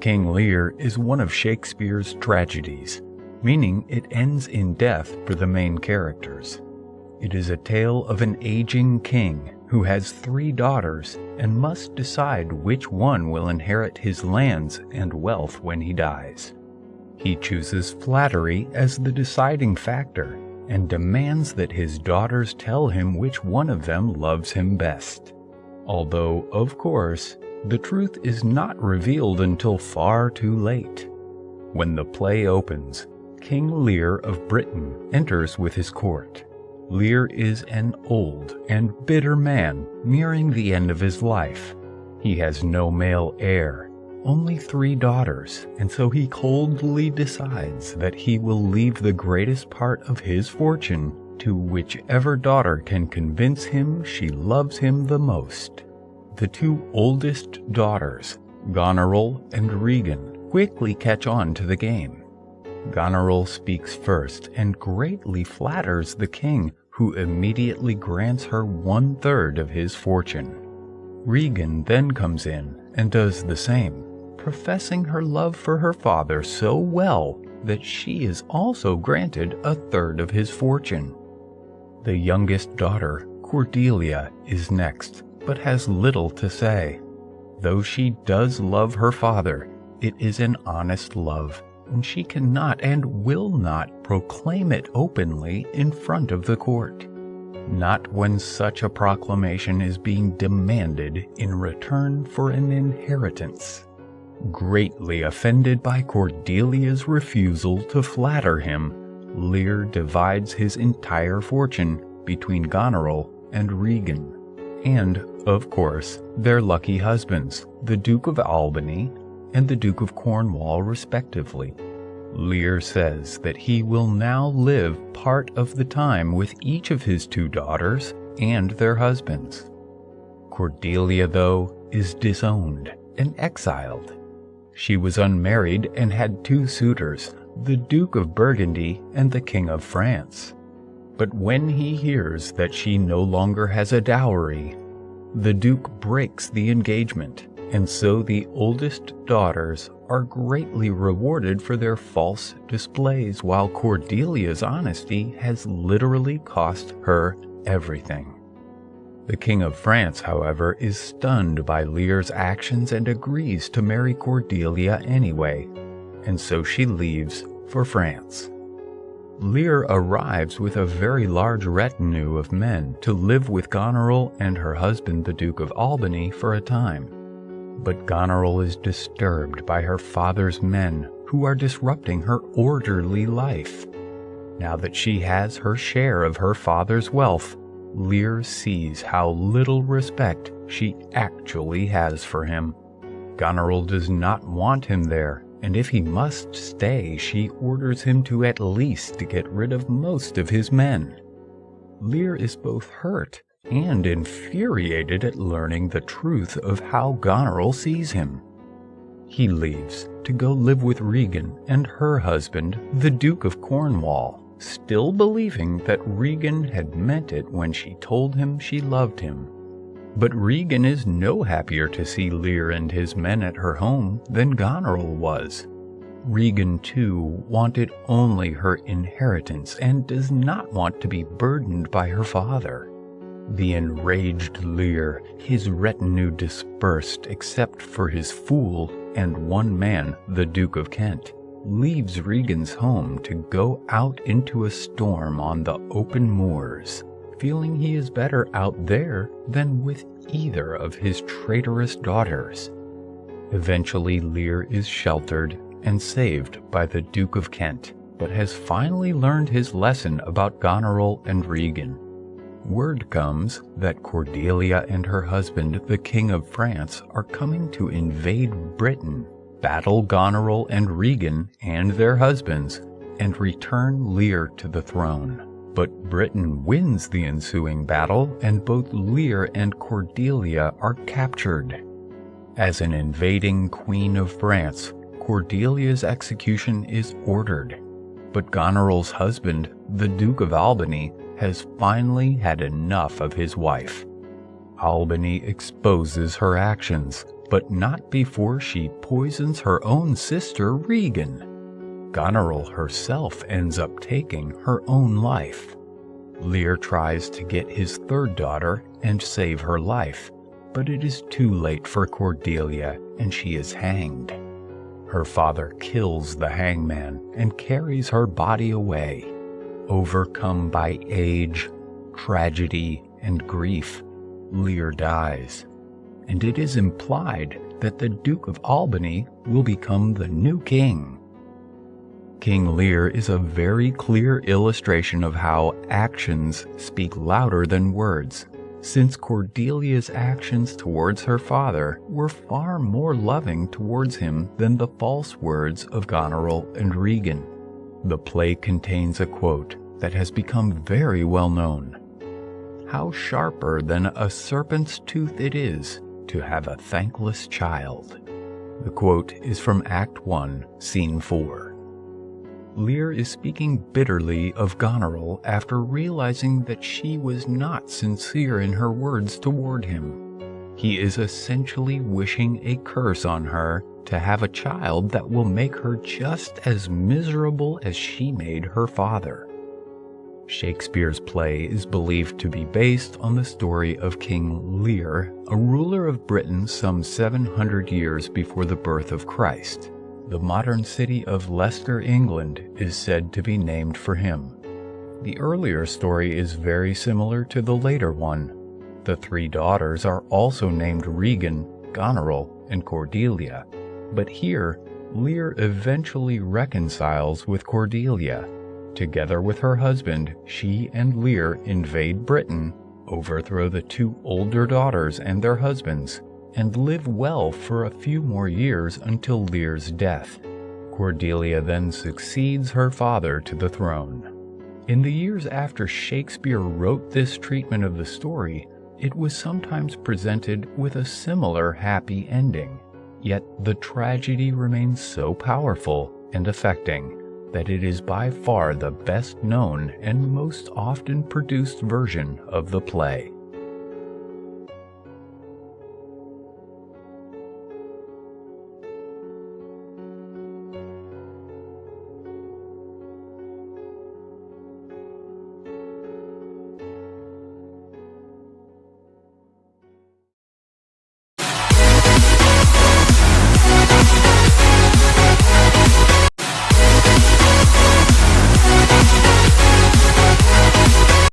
King Lear is one of Shakespeare's tragedies, meaning it ends in death for the main characters. It is a tale of an aging king who has 3 daughters and must decide which one will inherit his lands and wealth when he dies. He chooses flattery as the deciding factor and demands that his daughters tell him which one of them loves him best. Although, of course, the truth is not revealed until far too late. When the play opens, King Lear of Britain enters with his court. Lear is an old and bitter man nearing the end of his life. He has no male heir, only 3 daughters, and so he coldly decides that he will leave the greatest part of his fortune to whichever daughter can convince him she loves him the most. The 2 oldest daughters, Goneril and Regan, quickly catch on to the game. Goneril speaks first and greatly flatters the king, who immediately grants her 1/3 of his fortune. Regan then comes in and does the same, professing her love for her father so well that she is also granted 1/3 of his fortune. The youngest daughter, Cordelia, is next, but has little to say. Though she does love her father, it is an honest love, and she cannot and will not proclaim it openly in front of the court. Not when such a proclamation is being demanded in return for an inheritance. Greatly offended by Cordelia's refusal to flatter him, Lear divides his entire fortune between Goneril and Regan, and, of course, their lucky husbands, the Duke of Albany and the Duke of Cornwall respectively. Lear says that he will now live part of the time with each of his 2 daughters and their husbands. Cordelia, though, is disowned and exiled. She was unmarried and had 2 suitors, the Duke of Burgundy and the King of France. But when he hears that she no longer has a dowry, the Duke breaks the engagement, and so the oldest daughters are greatly rewarded for their false displays, while Cordelia's honesty has literally cost her everything. The King of France, however, is stunned by Lear's actions and agrees to marry Cordelia anyway, and so she leaves for France. Lear arrives with a very large retinue of men to live with Goneril and her husband the Duke of Albany for a time. But Goneril is disturbed by her father's men, who are disrupting her orderly life. Now that she has her share of her father's wealth, Lear sees how little respect she actually has for him. Goneril does not want him there, and if he must stay, she orders him to at least get rid of most of his men. Lear is both hurt and infuriated at learning the truth of how Goneril sees him. He leaves to go live with Regan and her husband, the Duke of Cornwall, still believing that Regan had meant it when she told him she loved him. But Regan is no happier to see Lear and his men at her home than Goneril was. Regan, too, wanted only her inheritance and does not want to be burdened by her father. The enraged Lear, his retinue dispersed except for his fool and 1 man, the Duke of Kent, leaves Regan's home to go out into a storm on the open moors, feeling he is better out there than with either of his traitorous daughters. Eventually, Lear is sheltered and saved by the Duke of Kent, but has finally learned his lesson about Goneril and Regan. Word comes that Cordelia and her husband, the King of France, are coming to invade Britain, battle Goneril and Regan and their husbands, and return Lear to the throne. But Britain wins the ensuing battle, and both Lear and Cordelia are captured. As an invading Queen of France, Cordelia's execution is ordered, but Goneril's husband, the Duke of Albany, has finally had enough of his wife. Albany exposes her actions, but not before she poisons her own sister Regan. Goneril herself ends up taking her own life. Lear tries to get his third daughter and save her life, but it is too late for Cordelia, and she is hanged. Her father kills the hangman and carries her body away. Overcome by age, tragedy, and grief, Lear dies, and it is implied that the Duke of Albany will become the new king. King Lear is a very clear illustration of how actions speak louder than words, since Cordelia's actions towards her father were far more loving towards him than the false words of Goneril and Regan. The play contains a quote that has become very well known. "How sharper than a serpent's tooth it is to have a thankless child." The quote is from Act 1, Scene 4. Lear is speaking bitterly of Goneril after realizing that she was not sincere in her words toward him. He is essentially wishing a curse on her to have a child that will make her just as miserable as she made her father. Shakespeare's play is believed to be based on the story of King Lear, a ruler of Britain some 700 years before the birth of Christ. The modern city of Leicester, England, is said to be named for him. The earlier story is very similar to the later one. The three daughters are also named Regan, Goneril, and Cordelia, but here Lear eventually reconciles with Cordelia. Together with her husband, she and Lear invade Britain, overthrow the two older daughters and their husbands, and live well for a few more years until Lear's death. Cordelia then succeeds her father to the throne. In the years after Shakespeare wrote this treatment of the story, it was sometimes presented with a similar happy ending. Yet the tragedy remains so powerful and affecting that it is by far the best known and most often produced version of the play.